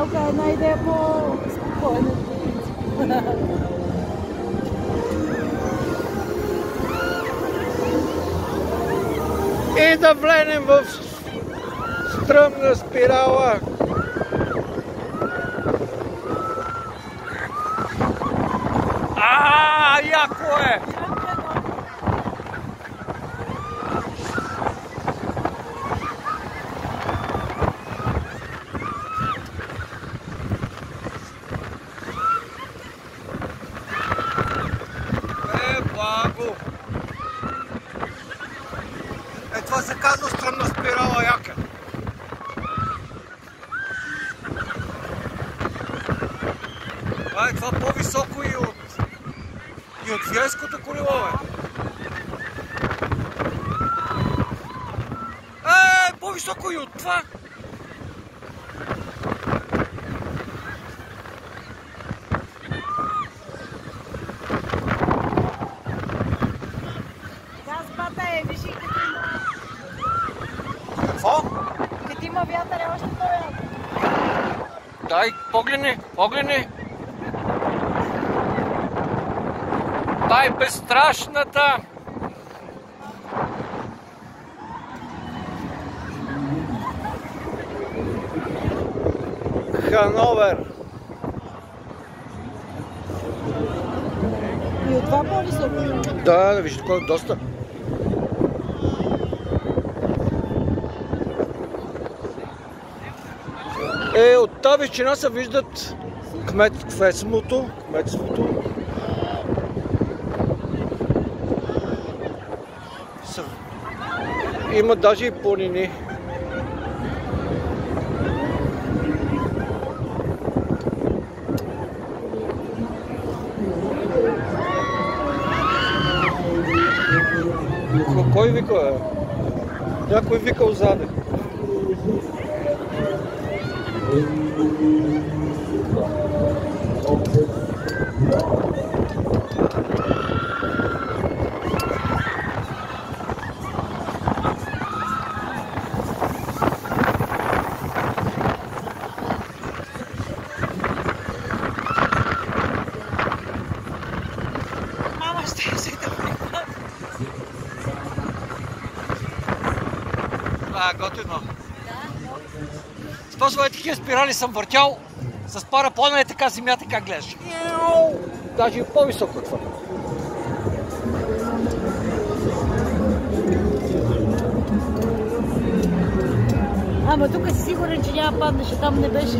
тук е една идея по-спокойна. И да влезем в стръмна спирала. Яко е! Благо! Това се казва стръмна спирала, яка. Това по-високо и от Виенското колело, по-високо и от това. Газбата е, виж и като има. Какво? Като има вятър е още по-вятър. Дай, погледни. Дай безстрашната. Хановер. И от това по-високо. Да, виж, такова доста. От тази височина се виждат кметството. Има даже и планини. Кой вика? Някой вика отзаде. Мама ще се да припада. Готино. С този такива спирали съм въртял с параплана, така земята как гледаш. Даже и по-високо от това. Ама тук си сигурен, че няма паднеш, а там не беше.